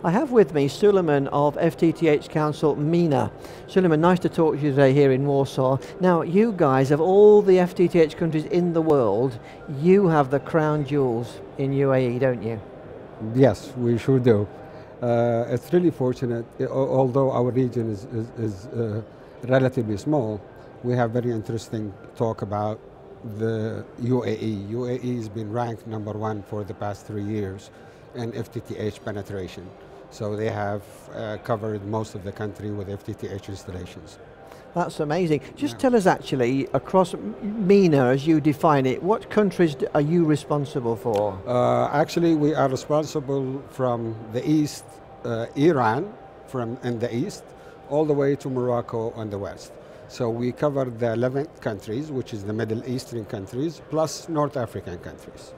I have with me Suleiman of FTTH Council MENA. Suleiman, nice to talk to you today here in Warsaw. Now, you guys, of all the FTTH countries in the world, you have the crown jewels in UAE, don't you? Yes, we sure do. It's really fortunate, although our region is relatively small, we have very interesting talk about the UAE. UAE has been ranked #1 for the past 3 years in FTTH penetration. So they have covered most of the country with FTTH installations. That's amazing. Just tell us actually, across MENA as you define it, what countries are you responsible for? Actually, we are responsible from the east, Iran in the east, all the way to Morocco on the west. So we cover the 11 countries, which is the Middle Eastern countries, plus North African countries.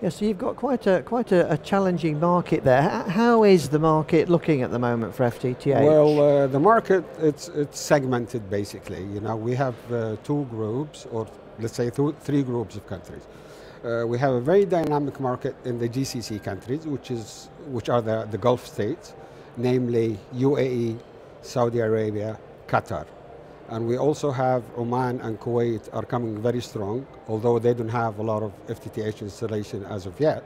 Yes, so you've got quite a challenging market there. How is the market looking at the moment for FTTH? Well, the market, it's segmented basically. You know, we have two groups, or let's say three groups of countries. We have a very dynamic market in the GCC countries, which are the Gulf states, namely UAE, Saudi Arabia, Qatar. And we also have Oman and Kuwait are coming very strong, although they don't have a lot of FTTH installation as of yet.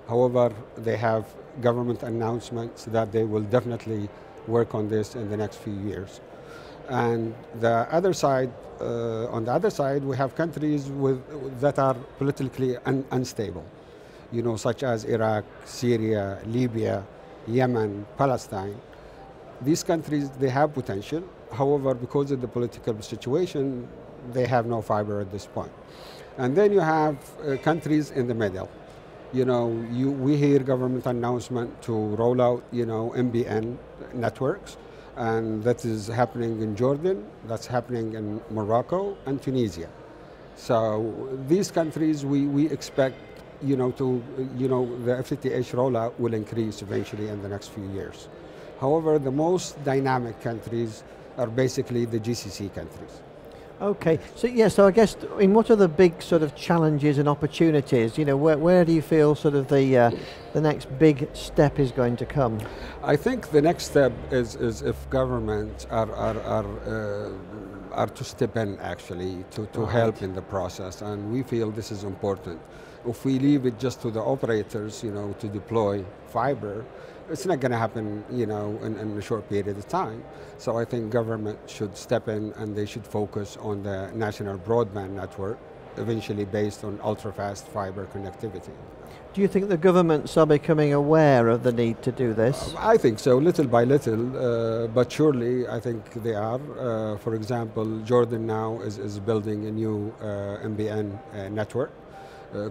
However, they have government announcements that they will definitely work on this in the next few years. And the other side, on the other side, we have countries that are politically unstable, you know, such as Iraq, Syria, Libya, Yemen, Palestine. These countries, they have potential. However, because of the political situation, they have no fiber at this point. And then you have countries in the middle. You know, we hear government announcement to roll out, you know, MBN networks, and that is happening in Jordan, that's happening in Morocco and Tunisia. So these countries, we expect, you know, the FTTH rollout will increase eventually in the next few years. However, the most dynamic countries are basically the GCC countries. Okay, so I guess, what are the big sort of challenges and opportunities? You know, where do you feel sort of the next big step is going to come? I think the next step is if governments are to step in actually to help in the process, and we feel this is important. If we leave it just to the operators, you know, to deploy fiber, it's not going to happen, you know, in a short period of time. So I think government should step in and they should focus on the national broadband network, eventually based on ultra-fast fiber connectivity. Do you think the governments are becoming aware of the need to do this? I think so, little by little, but surely I think they are. For example, Jordan now is building a new MBN network.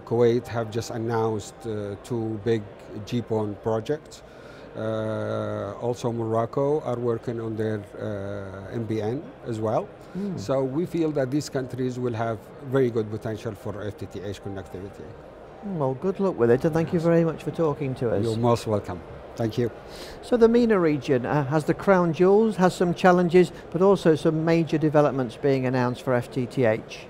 Kuwait have just announced 2 big GPON projects. Also Morocco are working on their MBN as well. So we feel that these countries will have very good potential for FTTH connectivity. Well, good luck with it, and thank you very much for talking to us. You're most welcome. Thank you. So the MENA region has the crown jewels, has some challenges, but also some major developments being announced for FTTH.